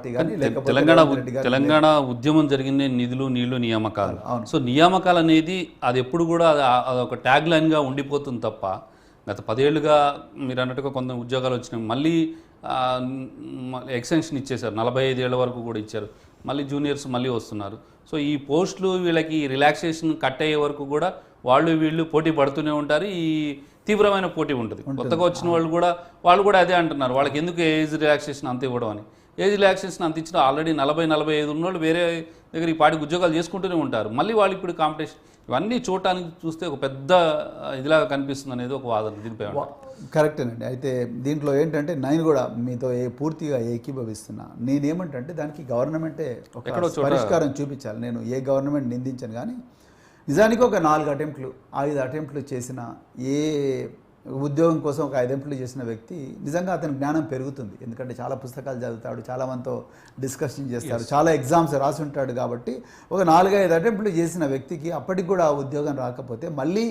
Party కానీ లేకపోతే తెలంగాణ ఉద్యమం జరిగింది నిధులు నీళ్లు నియామకాలు. సో నియామకాలు అనేది అది ఎప్పుడు కూడా అదొక ట్యాగ్ లైన్గా ఉండిపోతుంది తప్ప గత 10 ఏళ్ళుగా మీరు అన్నట్టుగా కొంత ఉద్యోగాలు వచ్చినాయి, మళ్ళీ ఎక్స్టెన్షన్ ఇచ్చేశారు, 45 ఏళ్ళ వరకు కూడా ఇచ్చారు, మళ్ళీ జూనియర్స్ మళ్ళీ వస్తున్నారు. సో ఈ పోస్టులు వీళ్ళకి రిలాక్సేషన్ కట్ అయ్యే వరకు కూడా వాళ్ళు వీళ్ళు పోటీ పడుతూనే ఉంటారు. ఈ తీవ్రమైన పోటీ ఉంటుంది. కొత్తగా వచ్చిన వాళ్ళు కూడా అదే అంటున్నారు, వాళ్ళకి ఎందుకు ఏజ్ రిలాక్సేషన్ అంత ఇవ్వడం అని. ఏజ్ రిలాక్సేషన్ అంత ఇచ్చిన ఆల్రెడీ 40-45 ఉన్నోళ్ళు వేరే దగ్గర ఈ పాటికి ఉద్యోగాలు చేసుకుంటూనే ఉంటారు. మళ్ళీ వాళ్ళు ఇప్పుడు కాంపిటీషన్, ఇవన్నీ చూడటానికి చూస్తే ఒక పెద్ద ఇదిలాగా కనిపిస్తుంది అనేది ఒక వాదన దీనిపై. కరెక్టేనండి. అయితే దీంట్లో ఏంటంటే నేను కూడా మీతో పూర్తిగా ఏకీభవిస్తున్నా. నేనేమంటే దానికి గవర్నమెంటే ఒక పరిష్కారం చూపించాలి. నేను ఏ గవర్నమెంట్ నిందించాను, కానీ నిజానికి ఒక 4 అటెంప్ట్లు 5 అటెంప్ట్లు చేసిన, ఏ ఉద్యోగం కోసం ఒక 5 అటెంప్ట్లు చేసిన వ్యక్తి నిజంగా అతని జ్ఞానం పెరుగుతుంది. ఎందుకంటే చాలా పుస్తకాలు చదువుతాడు, చాలా మందితో డిస్కషన్ చేస్తాడు, చాలా ఎగ్జామ్స్ రాసి ఉంటాడు. కాబట్టి ఒక 4-5 అటెంప్ట్లు చేసిన వ్యక్తికి అప్పటికి కూడా ఆ ఉద్యోగం రాకపోతే మళ్ళీ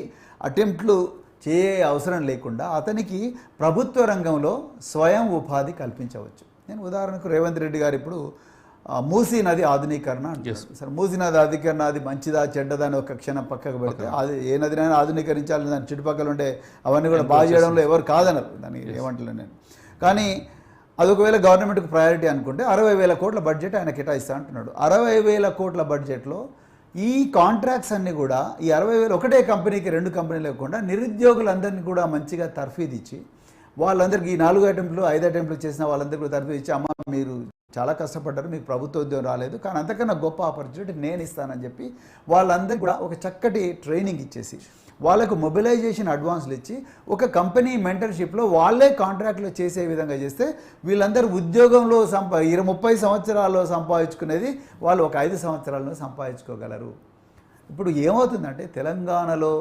అటెంప్ట్లు చేయే అవసరం లేకుండా అతనికి ప్రభుత్వ రంగంలో స్వయం ఉపాధి కల్పించవచ్చు. నేను ఉదాహరణకు రేవంత్ రెడ్డి గారు ఇప్పుడు మూసీ నది ఆధునీకరణ అంటారు. సరే, మూసీ నది ఆధునీకరణ అది మంచిదా చెడ్డదా అని ఒక క్షణం పక్కకు పెడితే, అది ఏ నదినైనా ఆధునీకరించాలని దాని చుట్టుపక్కల ఉండే అవన్నీ కూడా బాగు చేయడంలో ఎవరు కాదన్నారు, దాన్ని ఏమంటలే నేను. కానీ అది ఒకవేళ గవర్నమెంట్కి ప్రయారిటీ అనుకుంటే 60,000 కోట్ల బడ్జెట్ ఆయన కేటాయిస్తా అంటున్నాడు. 60,000 కోట్ల బడ్జెట్లో ఈ కాంట్రాక్ట్స్ అన్నీ కూడా ఈ 60,000 ఒకటే కంపెనీకి 2 కంపెనీలు లేకుండా నిరుద్యోగులందరినీ కూడా మంచిగా తర్ఫీదు ఇచ్చి, వాళ్ళందరికీ ఈ 4 అటెంప్ట్లు 5 అటెంప్ట్లు చేసిన వాళ్ళందరికీ కూడా తర్ఫీదు ఇచ్చి, అమ్మ మీరు చాలా కష్టపడ్డారు, మీకు ప్రభుత్వ ఉద్యోగం రాలేదు, కానీ అంతకన్నా గొప్ప ఆపర్చునిటీ నేను ఇస్తానని చెప్పి వాళ్ళందరికీ కూడా ఒక చక్కటి ట్రైనింగ్ ఇచ్చేసి, వాళ్ళకు మొబిలైజేషన్ అడ్వాన్స్లు ఇచ్చి, ఒక కంపెనీ మెంటర్షిప్లో వాళ్ళే కాంట్రాక్ట్లో చేసే విధంగా చేస్తే వీళ్ళందరూ ఉద్యోగంలో 30 సంవత్సరాల్లో సంపాదించుకునేది వాళ్ళు ఒక 5 సంవత్సరాల్లో సంపాదించుకోగలరు. ఇప్పుడు ఏమవుతుందంటే తెలంగాణలో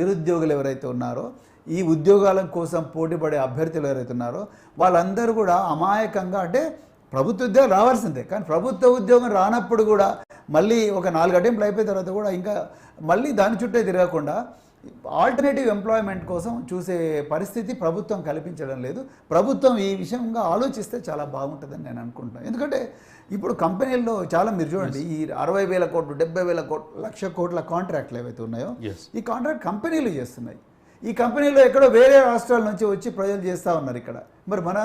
నిరుద్యోగులు ఎవరైతే ఉన్నారో, ఈ ఉద్యోగాల కోసం పోటీపడే అభ్యర్థులు ఎవరైతే ఉన్నారో వాళ్ళందరూ కూడా అమాయకంగా, అంటే ప్రభుత్వ ఉద్యోగం రావాల్సిందే, కానీ ప్రభుత్వ ఉద్యోగం రానప్పుడు కూడా మళ్ళీ ఒక 4 అటెంప్ట్లు అయిపోయిన తర్వాత కూడా ఇంకా మళ్ళీ దాని చుట్టే తిరగకుండా ఆల్టర్నేటివ్ ఎంప్లాయ్మెంట్ కోసం చూసే పరిస్థితి ప్రభుత్వం కల్పించడం లేదు. ప్రభుత్వం ఈ విషయంగా ఆలోచిస్తే చాలా బాగుంటుందని నేను అనుకుంటున్నాను. ఎందుకంటే ఇప్పుడు కంపెనీల్లో చాలా మీరు చూడండి, ఈ 60,000 కోట్లు 70,000 కోట్లు 1,00,000 కోట్ల కాంట్రాక్ట్లు ఏవైతే ఉన్నాయో, ఈ కాంట్రాక్ట్ కంపెనీలు చేస్తున్నాయి. ఈ కంపెనీలో ఎక్కడో వేరే రాష్ట్రాల నుంచి వచ్చి ప్రజలు చేస్తూ ఉన్నారు ఇక్కడ. మరి మన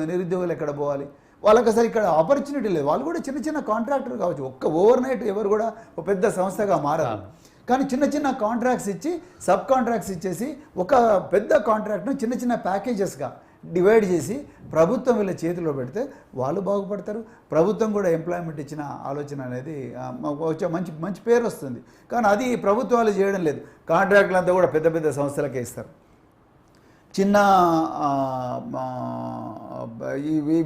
నిరుద్యోగులు ఎక్కడ పోవాలి? వాళ్ళకి అసలు ఇక్కడ ఆపర్చునిటీ లేదు. వాళ్ళు కూడా చిన్న చిన్న కాంట్రాక్టర్ కావచ్చు, ఓవర్ నైట్ ఎవరు కూడా ఒక పెద్ద సంస్థగా మారారు. కానీ చిన్న చిన్న కాంట్రాక్ట్స్ ఇచ్చి, సబ్ కాంట్రాక్ట్స్ ఇచ్చేసి ఒక పెద్ద కాంట్రాక్ట్ను చిన్న చిన్న ప్యాకేజెస్గా డివైడ్ చేసి ప్రభుత్వం వీళ్ళ చేతిలో పెడితే వాళ్ళు బాగుపడతారు. ప్రభుత్వం కూడా ఎంప్లాయ్మెంట్ ఇచ్చిన ఆలోచన అనేది మంచి పేరు వస్తుంది. కానీ అది ప్రభుత్వాలు చేయడం లేదు. కాంట్రాక్టులు అంతా కూడా పెద్ద పెద్ద సంస్థలకే ఇస్తారు. చిన్న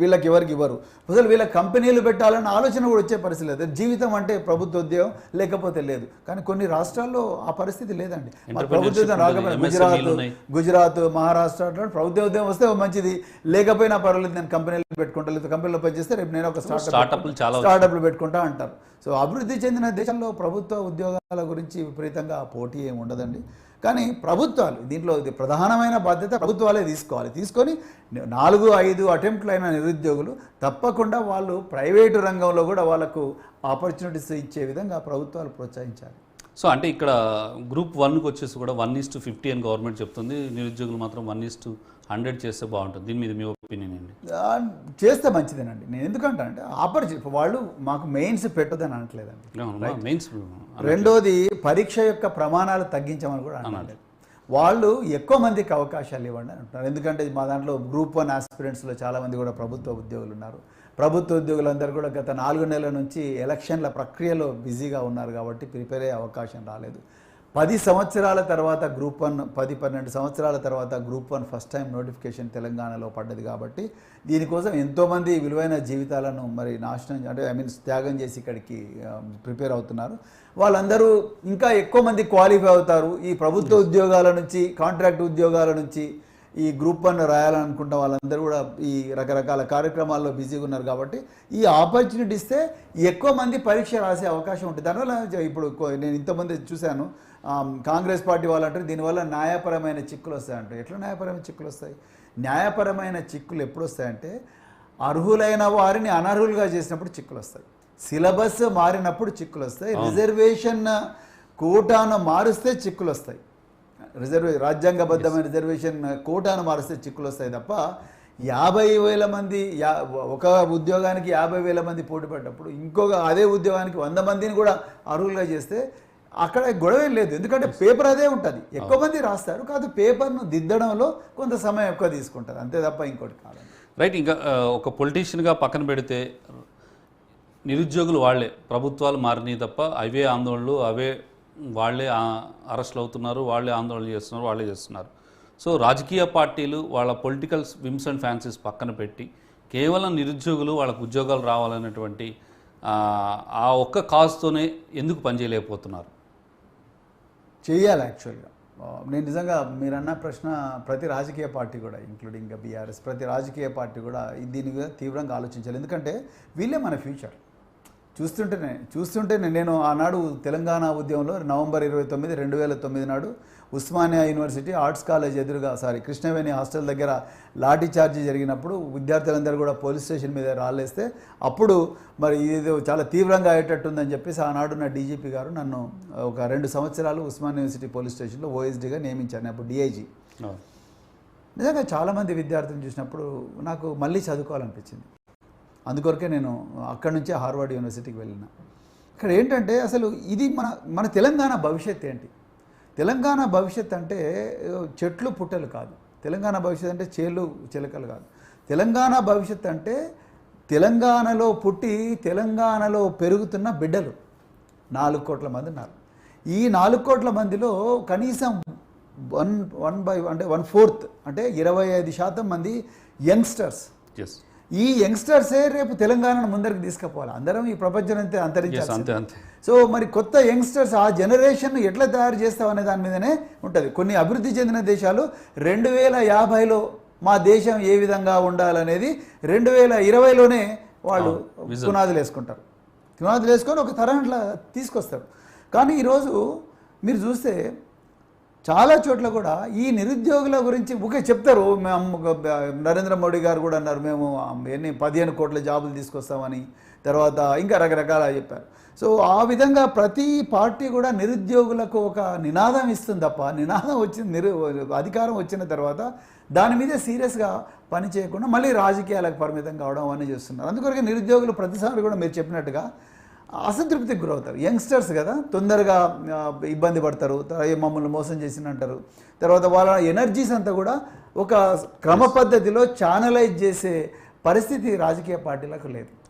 వీళ్ళకి ఎవరికి ఇవ్వరు. అసలు వీళ్ళ కంపెనీలు పెట్టాలన్న ఆలోచన కూడా వచ్చే పరిస్థితి లేదు. జీవితం అంటే ప్రభుత్వ ఉద్యోగం లేకపోతే లేదు. కానీ కొన్ని రాష్ట్రాల్లో ఆ పరిస్థితి లేదండి. ప్రభుత్వ ఉద్యోగం రాకపోయినా గుజరాత్ మహారాష్ట్ర ప్రభుత్వ ఉద్యోగం వస్తే మంచిది, లేకపోయినా పర్వాలేదు, నేను కంపెనీలు పెట్టుకుంటా, లేదా కంపెనీలో పనిచేస్తే రేపు నేను ఒక స్టార్టప్లు పెట్టుకుంటా అంటారు. సో అభివృద్ధి చెందిన దేశంలో ప్రభుత్వ ఉద్యోగాల గురించి విపరీతంగా పోటీ ఏమి ఉండదండి. కానీ ప్రభుత్వాలు దీంట్లో ప్రధానమైన బాధ్యత ప్రభుత్వాలే తీసుకొని 4-5 అటెంప్ట్లు అయిన నిరుద్యోగులు తప్పకుండా వాళ్ళు ప్రైవేటు రంగంలో కూడా వాళ్ళకు ఆపర్చునిటీస్ ఇచ్చే విధంగా ప్రభుత్వాలు ప్రోత్సహించాలి. సో అంటే ఇక్కడ గ్రూప్ 1కి వచ్చేసి కూడా 1:50 అని గవర్నమెంట్ చెప్తుంది, నిరుద్యోగులు మాత్రం 1:100 చేస్తే బాగుంటుంది. దీని మీద మీ ఒపీనియన్ ఏంటి? చేస్తే మంచిదేనండి. నేను ఎందుకంటే ఆపర్చునిటీ వాళ్ళు మాకు మెయిన్స్ పెట్టదని అనట్లేదండి. మెయిన్స్ రెండోది పరీక్ష యొక్క ప్రమాణాలు తగ్గించమని కూడా అనలేదు. వాళ్ళు ఎక్కువ మందికి అవకాశాలు ఇవ్వండి అని అంటున్నారు. ఎందుకంటే మా దాంట్లో గ్రూప్ 1 ఆస్పిరెంట్స్లో చాలామంది కూడా ప్రభుత్వ ఉద్యోగులు ఉన్నారు. ప్రభుత్వ ఉద్యోగులందరూ కూడా గత 4 నెలల నుంచి ఎలక్షన్ల ప్రక్రియలో బిజీగా ఉన్నారు కాబట్టి ప్రిపేర్ అయ్యే అవకాశం రాలేదు. 10 సంవత్సరాల తర్వాత గ్రూప్ 1 10-12 సంవత్సరాల తర్వాత గ్రూప్ 1 ఫస్ట్ టైం నోటిఫికేషన్ తెలంగాణలో పడ్డది. కాబట్టి దీనికోసం ఎంతోమంది విలువైన జీవితాలను మరి నాశనం త్యాగం చేసి ఇక్కడికి ప్రిపేర్ అవుతున్నారు. వాళ్ళందరూ ఇంకా ఎక్కువ మంది క్వాలిఫై అవుతారు. ఈ ప్రభుత్వ ఉద్యోగాల నుంచి, కాంట్రాక్ట్ ఉద్యోగాల నుంచి ఈ గ్రూప్ 1 రాయాలనుకుంటే వాళ్ళందరూ కూడా ఈ రకరకాల కార్యక్రమాల్లో బిజీగా ఉన్నారు. కాబట్టి ఈ ఆపర్చునిటీ ఇస్తే ఎక్కువ మంది పరీక్ష రాసే అవకాశం ఉంటుంది. దానివల్ల ఇప్పుడు నేను ఇంతమంది చూశాను, కాంగ్రెస్ పార్టీ వాళ్ళు అంటారు దీనివల్ల న్యాయపరమైన చిక్కులు వస్తాయంటారు. ఎట్లా న్యాయపరమైన చిక్కులు వస్తాయి? న్యాయపరమైన చిక్కులు ఎప్పుడు వస్తాయంటే అర్హులైన వారిని అనర్హులుగా చేసినప్పుడు చిక్కులు వస్తాయి, సిలబస్ మారినప్పుడు చిక్కులు వస్తాయి, రిజర్వేషన్ కోటాను మారుస్తే చిక్కులు వస్తాయి, రాజ్యాంగబద్ధమైన రిజర్వేషన్ కోటాను మారుస్తే చిక్కులు వస్తాయి తప్ప 50,000 మంది ఒక ఉద్యోగానికి 50,000 మంది పోటీ పడ్డప్పుడు ఇంకొక అదే ఉద్యోగానికి 100 మందిని కూడా అర్హులుగా చేస్తే అక్కడ గొడవ లేదు. ఎందుకంటే పేపర్ అదే ఉంటుంది, ఎక్కువ మంది రాస్తారు, కాదు పేపర్ను దిద్దడంలో కొంత సమయం ఎక్కువ తీసుకుంటుంది, అంతే తప్ప ఇంకోటి కాదు. రైట్. ఇంకా ఒక పొలిటీషియన్గా పక్కన పెడితే నిరుద్యోగులు వాళ్ళే, ప్రభుత్వాలు మారినాయి తప్ప అవే ఆందోళనలు, అవే వాళ్ళే అరెస్టులు అవుతున్నారు, వాళ్ళే ఆందోళనలు చేస్తున్నారు, వాళ్ళే చేస్తున్నారు. సో రాజకీయ పార్టీలు వాళ్ళ పొలిటికల్ విమ్స్ అండ్ ఫ్యాన్సీస్ పక్కన పెట్టి కేవలం నిరుద్యోగులు వాళ్ళకు ఉద్యోగాలు రావాలనేటువంటి ఆ ఒక్క కాజ్తోనే ఎందుకు పనిచేయలేకపోతున్నారు? చేయాలి యాక్చువల్గా. నేను నిజంగా మీరన్న ప్రశ్న ప్రతి రాజకీయ పార్టీ కూడా, ఇంక్లూడింగ్ బీఆర్ఎస్, ప్రతి రాజకీయ పార్టీ కూడా దీని మీద తీవ్రంగా ఆలోచించాలి. ఎందుకంటే వీళ్ళే మన ఫ్యూచర్. చూస్తుంటేనే నేను ఆనాడు తెలంగాణ ఉద్యమంలో నవంబర్ 29, 2009 నాడు ఉస్మానియా యూనివర్సిటీ ఆర్ట్స్ కాలేజ్ ఎదురుగా కృష్ణవేణి హాస్టల్ దగ్గర లాఠీ చార్జీ జరిగినప్పుడు విద్యార్థులందరూ కూడా పోలీస్ స్టేషన్ మీద రాళ్ళేస్తే అప్పుడు మరి ఇది చాలా తీవ్రంగా అయ్యేటట్టుందని చెప్పేసి ఆనాడు నా డీజీపీ గారు నన్ను ఒక 2 సంవత్సరాలు ఉస్మానియా యూనివర్సిటీ పోలీస్ స్టేషన్లో ఓఎస్డీగా నియమించాను, అప్పుడు డిఐజీ. నిజంగా చాలామంది విద్యార్థులను చూసినప్పుడు నాకు మళ్ళీ చదువుకోవాలనిపించింది. అందుకొరకే నేను అక్కడి నుంచే హార్వర్డ్ యూనివర్సిటీకి వెళ్ళిన. ఇక్కడ ఏంటంటే అసలు ఇది మన తెలంగాణ భవిష్యత్ ఏంటి? తెలంగాణ భవిష్యత్ అంటే చెట్లు పుట్టలు కాదు, తెలంగాణ భవిష్యత్ అంటే చేళ్ళు చిలకలు కాదు. తెలంగాణ భవిష్యత్ అంటే తెలంగాణలో పుట్టి తెలంగాణలో పెరుగుతున్న బిడ్డలు 4 కోట్ల మంది ఉన్నారు. ఈ 4 కోట్ల మందిలో కనీసం 1/4 అంటే 25% మంది యంగ్స్టర్స్. ఈ యంగ్స్టర్సే రేపు తెలంగాణను ముందరికి తీసుకుపోవాలి. అందరం ఈ ప్రపంచం అంతే అంతరించాలి. సో మరి కొత్త యంగ్స్టర్స్ ఆ జనరేషన్ ఎట్లా తయారు చేస్తాం అనే దాని మీదనే ఉంటుంది. కొన్ని అభివృద్ధి చెందిన దేశాలు 2050లో మా దేశం ఏ విధంగా ఉండాలనేది 2020లోనే వాళ్ళు పునాదులు వేసుకుంటారు. పునాదులు వేసుకొని ఒక తరంలో తీసుకొస్తారు. కానీ ఈరోజు మీరు చూస్తే చాలా చోట్ల కూడా ఈ నిరుద్యోగుల గురించి ఊకే చెప్తారు. నరేంద్ర మోడీ గారు కూడా అన్నారు, మేము 15 కోట్ల జాబులు తీసుకొస్తామని, తర్వాత ఇంకా రకరకాల చెప్పారు. సో ఆ విధంగా ప్రతి పార్టీ కూడా నిరుద్యోగులకు ఒక నినాదం ఇస్తుంది తప్ప, నినాదం అధికారం వచ్చిన తర్వాత దాని మీద సీరియస్గా పని చేయకుండా మళ్ళీ రాజకీయాలకు పరిమితం కావడం అవన్నీ చేస్తున్నారు. అందుకొరకే నిరుద్యోగులు ప్రతిసారి కూడా మీరు చెప్పినట్టుగా అసంతృప్తికి గురవుతారు. యంగ్స్టర్స్ కదా, తొందరగా ఇబ్బంది పడతారు, మమ్మల్ని మోసం చేసినంటారు. తర్వాత వాళ్ళ ఎనర్జీస్ అంతా కూడా ఒక క్రమ పద్ధతిలో ఛానలైజ్ చేసే పరిస్థితి రాజకీయ పార్టీలకు లేదు.